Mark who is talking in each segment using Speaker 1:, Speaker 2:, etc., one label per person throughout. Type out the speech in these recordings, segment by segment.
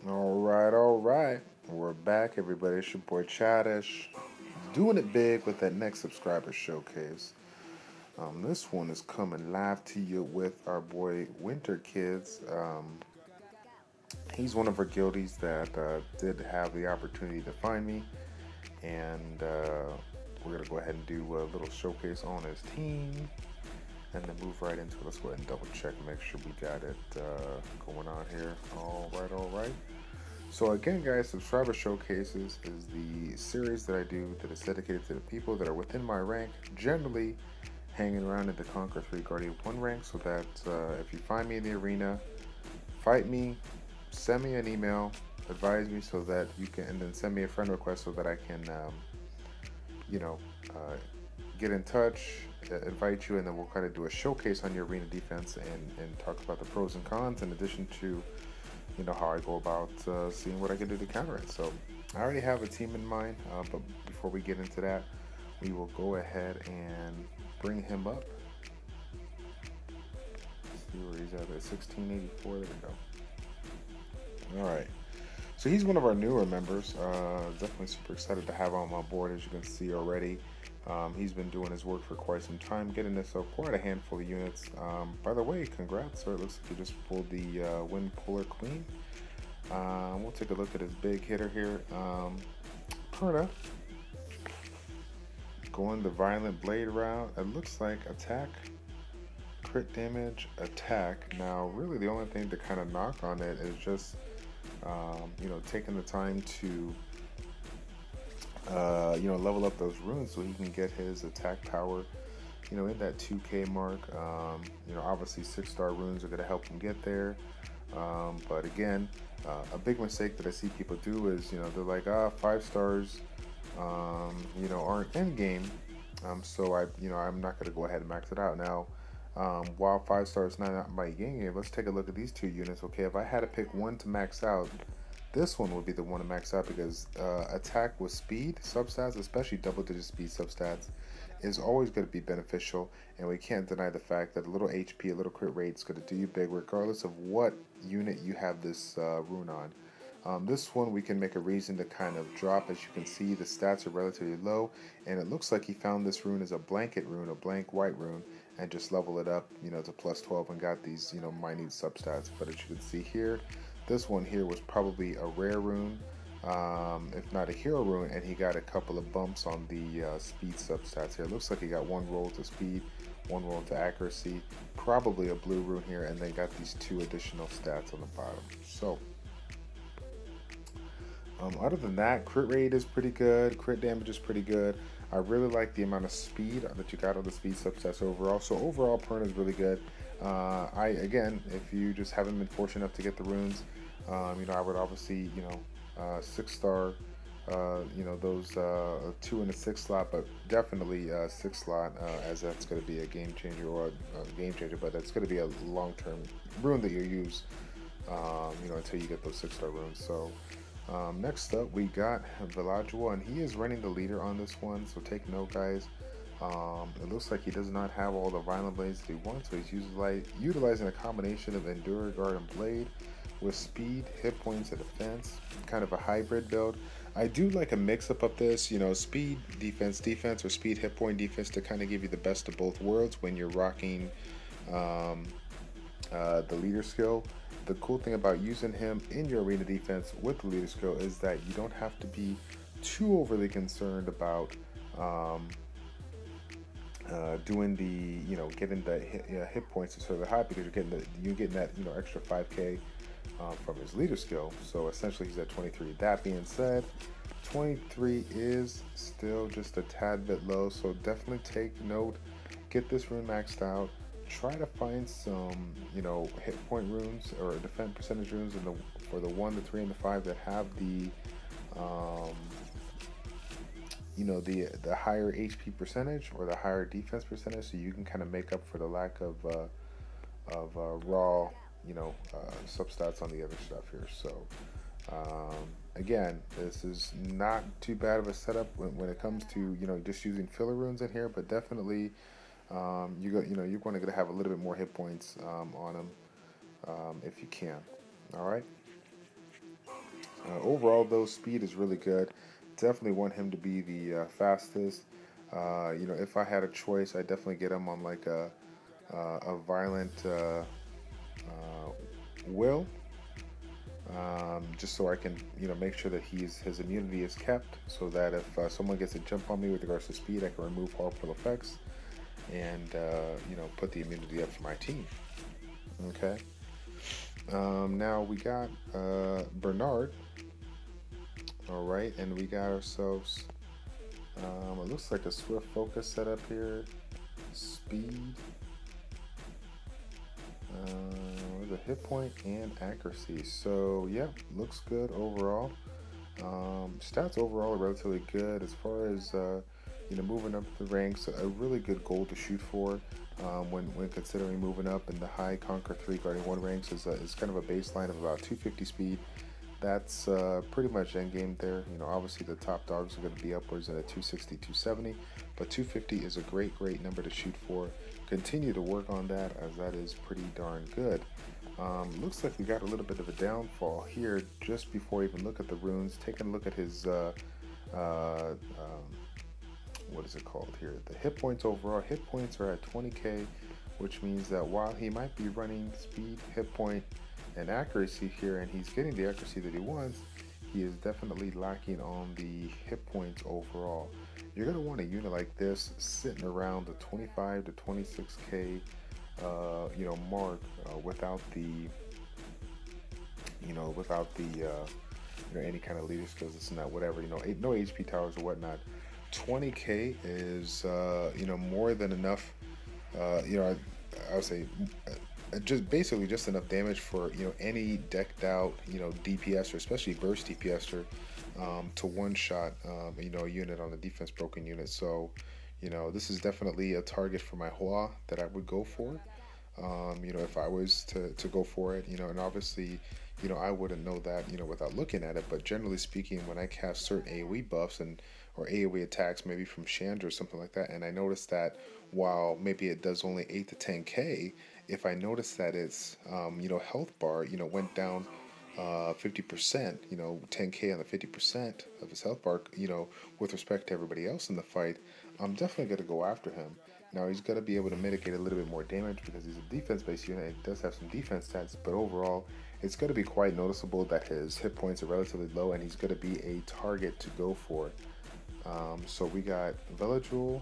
Speaker 1: All right. We're back, everybody. It's your boy Childish, doing it big with that next subscriber showcase. This one is coming live to you with our boy WinterKidz. He's one of our guildies that did have the opportunity to find me, and we're gonna go ahead and do a little showcase on his team, and then move right into it. Let's go ahead and double check, make sure we got it going on here. All right, all right. So again, guys, Subscriber Showcases is the series that I do that is dedicated to the people that are within my rank, generally hanging around in the Conquer 3 Guardian 1 rank, so that if you find me in the arena, fight me, send me an email, advise me so that you can, and then send me a friend request so that I can, you know, uh, get in touch, invite you, and then we'll kind of do a showcase on your arena defense and talk about the pros and cons in addition to how I go about seeing what I can do to counter it. So I already have a team in mind, but before we get into that, we will go ahead and bring him up. Let's see where he's at 1684. There we go. All right. So he's one of our newer members. Definitely super excited to have him on board, as you can see already. He's been doing his work for quite some time, getting us up quite a handful of units. By the way, congrats, sir. It looks like you just pulled the Wind Polar Queen. We'll take a look at his big hitter here. Perna going the Violent Blade route. It looks like attack, crit damage, attack. Now, really the only thing to kind of knock on it is just, taking the time to level up those runes so he can get his attack power, in that 2K mark. Obviously 6-star runes are going to help him get there. But again, a big mistake that I see people do is, they're like, 5 stars, aren't end game. So I'm not going to go ahead and max it out. Now, while 5 stars not my game, let's take a look at these two units. Okay, if I had to pick one to max out, this one would be the one to max out because attack with speed substats, especially double-digit speed substats, is always going to be beneficial, and we can't deny the fact that a little HP, a little crit rate is going to do you big regardless of what unit you have this rune on. This one we can make a reason to kind of drop. As you can see, the stats are relatively low, and it looks like he found this rune as a blanket rune, a blank white rune, and just level it up, to plus 12 and got these, minute substats. But as you can see here, this one here was probably a rare rune, if not a hero rune, and he got a couple of bumps on the speed substats here. It looks like he got one roll to speed, one roll to accuracy, probably a blue rune here, and then got these 2 additional stats on the bottom. So, other than that, crit rate is pretty good, crit damage is pretty good. I really like the amount of speed that you got on the speed substats overall. So overall, Perna is really good. Again, if you just haven't been fortunate enough to get the runes, I would obviously, 6-star, those 2 in the 6 slot, but definitely 6 slot, as that's going to be a game changer or a game changer, but that's going to be a long-term rune that you use, until you get those 6-star runes. So next up, we got Villaggio, and he is running the leader on this one, so take note, guys. It looks like he does not have all the Violent Blades that he wants, so he's utilizing a combination of Endure, Guard, and Blade with speed, hit points, and defense, kind of a hybrid build. I do like a mix-up of this, speed, defense, or speed, hit point, defense to kind of give you the best of both worlds when you're rocking the leader skill. The cool thing about using him in your arena defense with the leader skill is that you don't have to be too overly concerned about doing the getting the hit points sort of high, because you're getting that extra 5k from his leader skill. So essentially he's at 23. That being said, 23 is still just a tad bit low, so definitely take note, get this rune maxed out, try to find some hit point runes or defense percentage runes for the 1, the 3, and the 5 that have the the higher HP percentage or the higher defense percentage, so you can kind of make up for the lack of raw substats on the other stuff here. So again, this is not too bad of a setup when it comes to just using filler runes in here, but definitely you're going to have a little bit more hit points on them if you can. All right. Overall, though, speed is really good. Definitely want him to be the fastest. If I had a choice, I'd definitely get him on like a violent will, just so I can make sure that his immunity is kept, so that if someone gets a jump on me with regards to speed, I can remove harmful effects and put the immunity up for my team. Okay. Now we got Bernard. All right, and we got ourselves. It looks like a swift focus setup here. Speed. With a hit point and accuracy. So yeah, looks good overall. Stats overall are relatively good as far as moving up the ranks. A really good goal to shoot for when considering moving up in the high Conquer 3 Guardian 1 ranks is kind of a baseline of about 250 speed. That's pretty much end game there. Obviously the top dogs are going to be upwards at a 260, 270, but 250 is a great number to shoot for. Continue to work on that, as that is pretty darn good. Looks like we got a little bit of a downfall here just before we even look at the runes. Taking a look at his what is it called here? The hit points overall. Hit points are at 20k, which means that while he might be running speed, hit point, and accuracy here, and he's getting the accuracy that he wants, he is definitely lacking on the hit points overall. You're going to want a unit like this sitting around the 25 to 26k mark without the any kind of leader skills, this and that, whatever, no HP towers or whatnot. 20k is more than enough. I would say just enough damage for any decked out DPS, or especially burst DPS, to one shot a unit on the defense broken unit. So this is definitely a target for my Hua that I would go for. If I was to go for it, and obviously I wouldn't know that without looking at it, but generally speaking, when I cast certain AoE buffs or AoE attacks, maybe from Chandra or something like that, and I notice that while maybe it does only 8 to 10k, if I notice that its health bar went down 50%, 10k on the 50% of his health bar, with respect to everybody else in the fight, I'm definitely going to go after him. Now he's going to be able to mitigate a little bit more damage because he's a defense-based unit. It does have some defense stats, but overall, it's going to be quite noticeable that his hit points are relatively low, and he's going to be a target to go for. So we got Velajul,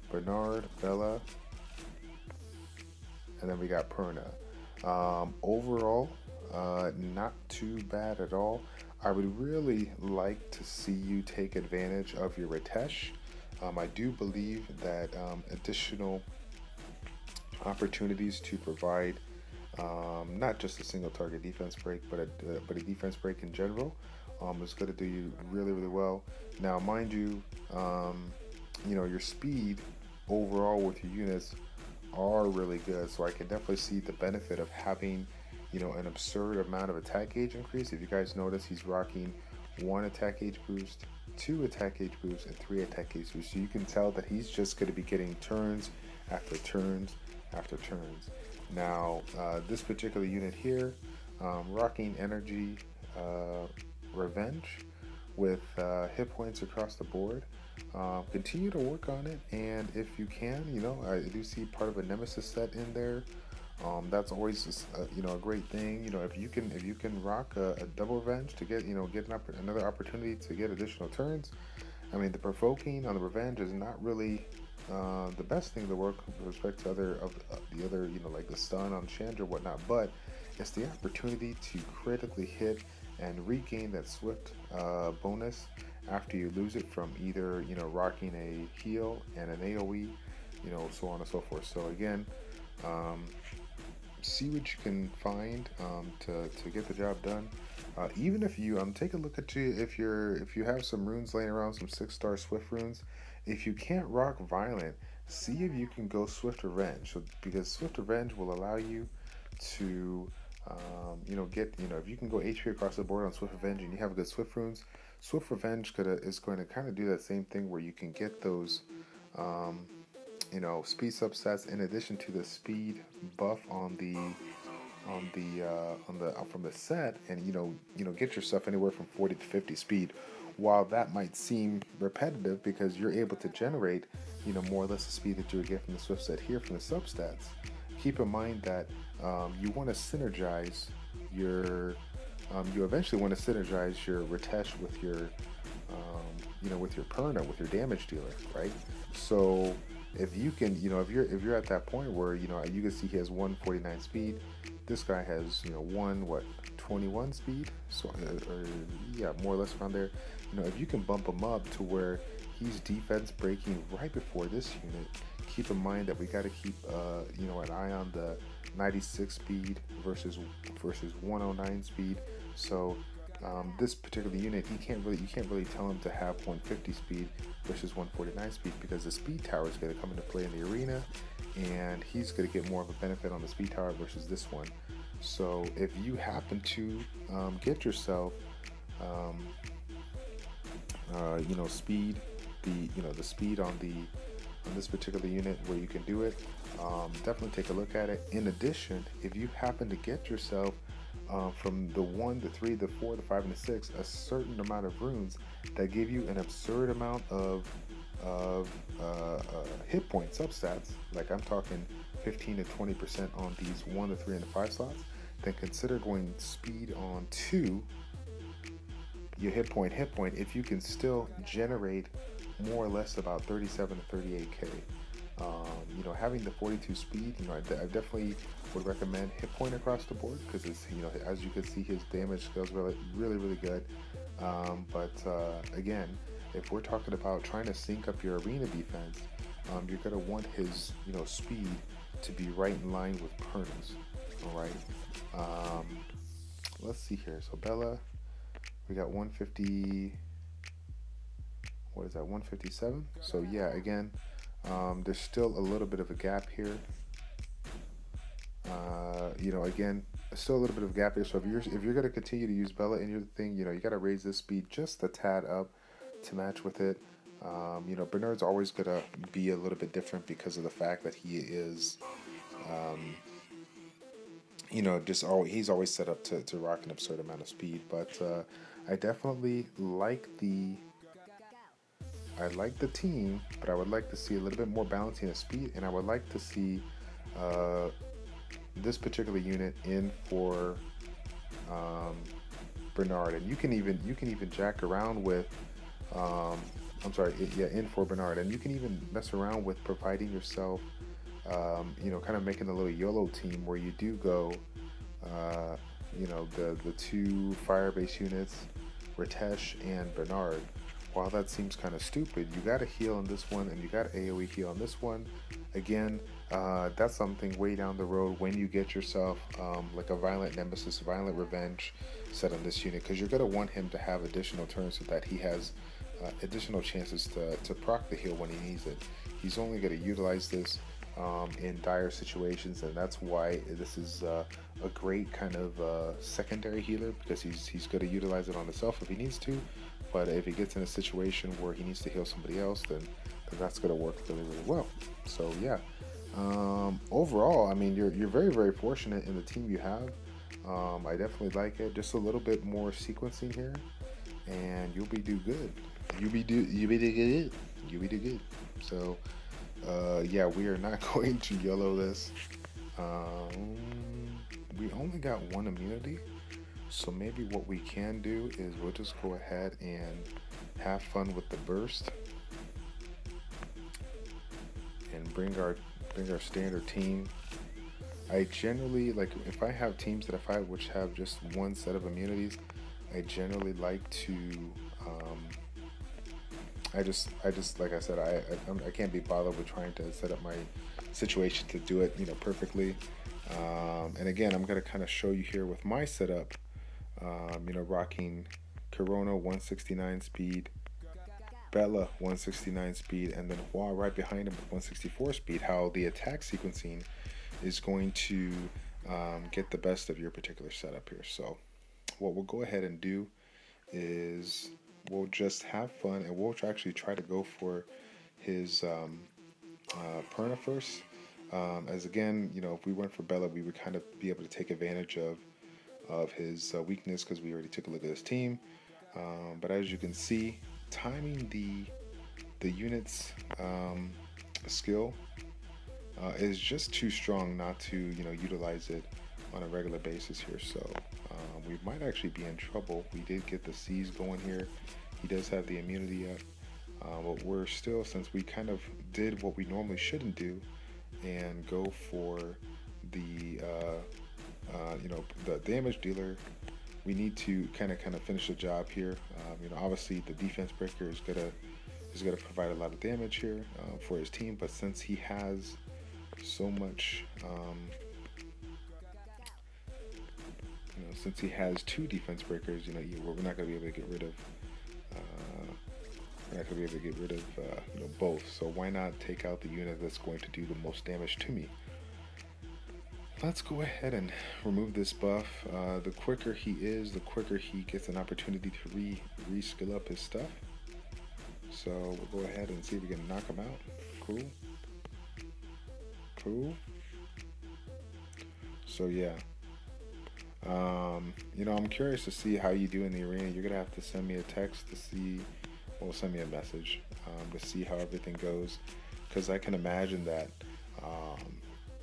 Speaker 1: Bernard, Bella, and then we got Perna. Overall, not too bad at all. I would really like to see you take advantage of your Ritesh. I do believe that additional opportunities to provide not just a single target defense break, but a defense break in general is going to do you really well. Now, mind you, your speed overall with your units are really good, so I can definitely see the benefit of having an absurd amount of attack gauge increase. If you guys notice, he's rocking 1 attack gauge boost, 2 attack gauge boost, and 3 attack gauge boost. So you can tell that he's just going to be getting turns after turns after turns. Now, this particular unit here, rocking energy revenge with hit points across the board. Continue to work on it, and if you can, I do see part of a nemesis set in there. That's always a great thing. If you can rock a double revenge to get another opportunity to get additional turns. I mean, the provoking on the revenge is not really the best thing to work with respect to the other like the stun on Chandra or whatnot, but it's the opportunity to critically hit and regain that swift bonus after you lose it from either rocking a heal and an AoE, so on and so forth. So again, see what you can find to get the job done. Even if you take a look at if you have some runes laying around, some 6-star Swift runes, if you can't rock Violent, see if you can go Swift Revenge. So because Swift Revenge will allow you to get if you can go HP across the board on Swift Revenge and you have good Swift runes, Swift Revenge is going to kind of do that same thing where you can get those speed substats in addition to the speed buff on the from the set, and get yourself anywhere from 40 to 50 speed. While that might seem repetitive because you're able to generate more or less the speed that you would get from the Swift set here from the substats, keep in mind that you want to synergize your you eventually want to synergize your Ritesh with your with your Perna, with your damage dealer, right? So if you can, if you're at that point where you can see he has 149 speed, this guy has 21 speed, so or yeah, more or less around there. If you can bump him up to where he's defense breaking right before this unit, keep in mind that we got to keep an eye on the 96 speed versus 109 speed. So this particular unit, you can't really tell him to have 150 speed versus 149 speed because the speed tower is going to come into play in the arena, and he's going to get more of a benefit on the speed tower versus this one. So if you happen to get yourself, speed, the speed on this particular unit where you can do it, definitely take a look at it. In addition, if you happen to get yourself from the 1, the 3, the 4, the 5, and the 6, a certain amount of runes that give you an absurd amount of hit point substats, like I'm talking 15 to 20% on these 1, the 3, and the 5 slots, then consider going speed on 2, your hit point, if you can still generate more or less about 37 to 38k. Having the 42 speed, I definitely would recommend hit point across the board because it's, as you can see, his damage scales really good. But again, if we're talking about trying to sync up your arena defense, you're gonna want his, speed to be right in line with Perna's. All right. Let's see here. So Bella, we got 150. What is that? 157. So yeah, again. There's still a little bit of a gap here. Again, still a little bit of a gap here. So if you're gonna continue to use Bella in your thing, you got to raise this speed just a tad up to match with it. Bernard's always gonna be a little bit different because of the fact that he is, he's always set up to rock an absurd amount of speed. But I definitely like the team, but I would like to see a little bit more balancing of speed, and I would like to see this particular unit in for Bernard, and you can even jack around with in for Bernard, and you can even mess around with providing yourself kind of making a little YOLO team where you do go the 2 fire-based units, Ritesh and Bernard. While that seems kind of stupid, you got to heal on this one and you got AoE heal on this one. Again, that's something way down the road when you get yourself like a Violent Nemesis, Violent Revenge set on this unit, because you're going to want him to have additional turns so that he has additional chances to proc the heal when he needs it. He's only going to utilize this in dire situations, and that's why this is a great kind of secondary healer, because he's going to utilize it on himself if he needs to. But if he gets in a situation where he needs to heal somebody else, then that's going to work really well. So yeah, overall, I mean, you're very, very fortunate in the team you have. I definitely like it. Just a little bit more sequencing here, and you'll be do good. You'll be do good. So yeah, we are not going to YOLO this. We only got 1 immunity. So maybe what we can do is we'll just go ahead and have fun with the burst and bring our standard team. I generally, like, if I have teams that I fight which have just 1 set of immunities, I generally like to I just like I said, I can't be bothered with trying to set up my situation to do it perfectly. And again, I'm gonna kind of show you here with my setup. Rocking Corona 169 speed, Bella 169 speed, and then Hua right behind him with 164 speed, how the attack sequencing is going to get the best of your particular setup here. So what we'll go ahead and do is we'll just have fun, and we'll actually try to go for his Perna first. As again, you know, if we went for Bella, we would kind of be able to take advantage of his weakness because we already took a look at his team. But as you can see, timing the unit's skill is just too strong not to, you know, utilize it on a regular basis here. So we might actually be in trouble. We did get the C's going here. He does have the immunity up, but we're still, since we kind of did what we normally shouldn't do and go for the you know, the damage dealer, we need to kind of finish the job here. You know, obviously the defense breaker is gonna provide a lot of damage here for his team, but since he has so much, you know, since he has two defense breakers, you know, we're not gonna be able to get rid of. We're not gonna be able to get rid of you know, both. So why not take out the unit that's going to do the most damage to me? Let's go ahead and remove this buff. The quicker he is, the quicker he gets an opportunity to re-skill up his stuff. So we'll go ahead and see if we can knock him out. Cool. Cool. So yeah. You know, I'm curious to see how you do in the arena. You're gonna have to send me a text to see, well, send me a message to see how everything goes, because I can imagine that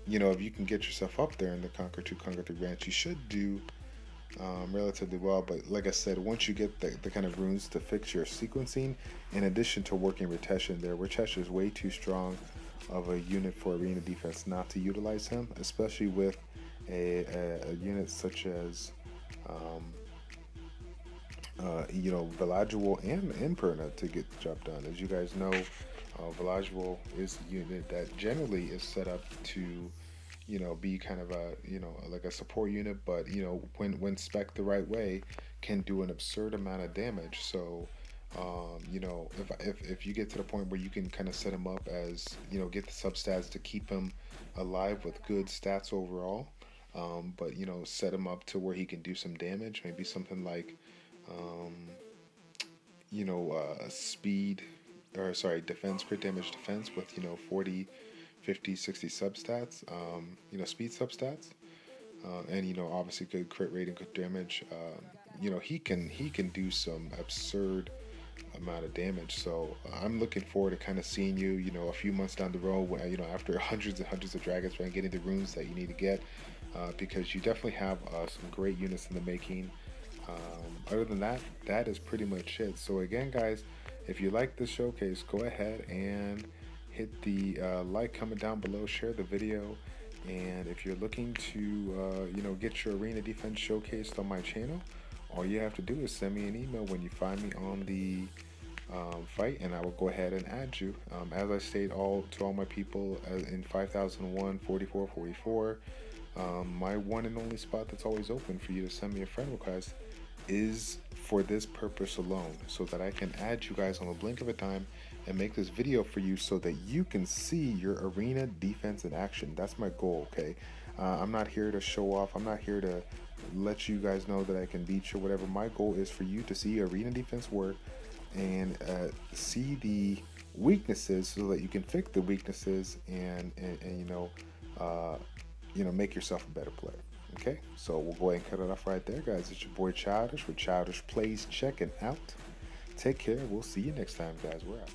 Speaker 1: you know, if you can get yourself up there in the Conquer 2, Conquer 3 ranks, you should do relatively well. But like I said, once you get the kind of runes to fix your sequencing, in addition to working Retesh there, Retesh is way too strong of a unit for arena defense not to utilize him, especially with a unit such as you know, Villaggio and Perna to get the job done. As you guys know, Villaggio is a unit that generally is set up to, you know, be kind of a, you know, like a support unit, but you know, when spec'd the right way, can do an absurd amount of damage. So you know, if you get to the point where you can kind of set him up as, you know, get the substats to keep him alive with good stats overall, but you know, set him up to where he can do some damage, maybe something like you know, speed, or sorry, defense, crit damage defense with, you know, 40, 50, 60 substats, you know, speed substats, and you know, obviously good crit rate and good damage. You know, he can do some absurd amount of damage. So I'm looking forward to kind of seeing you, you know, a few months down the road, when, you know, after hundreds and hundreds of dragons, and getting the runes that you need to get, because you definitely have some great units in the making. Other than that, that is pretty much it. So again, guys, if you like this showcase, go ahead and hit the like, comment down below, share the video, and if you're looking to you know, get your arena defense showcased on my channel, all you have to do is send me an email when you find me on the fight, and I will go ahead and add you. As I state to all my people in 5001 44 44, my one and only spot that's always open for you to send me a friend request is for this purpose alone, so that I can add you guys on the blink of a time and make this video for you so that you can see your arena defense in action. That's my goal, okay? I'm not here to show off. I'm not here to let you guys know that I can beat you or whatever. My goal is for you to see arena defense work and see the weaknesses so that you can fix the weaknesses and you know, make yourself a better player. Okay, so we'll go ahead and cut it off right there, guys. It's your boy Childish with ChildishPlays checking out. Take care. We'll see you next time, guys. We're out.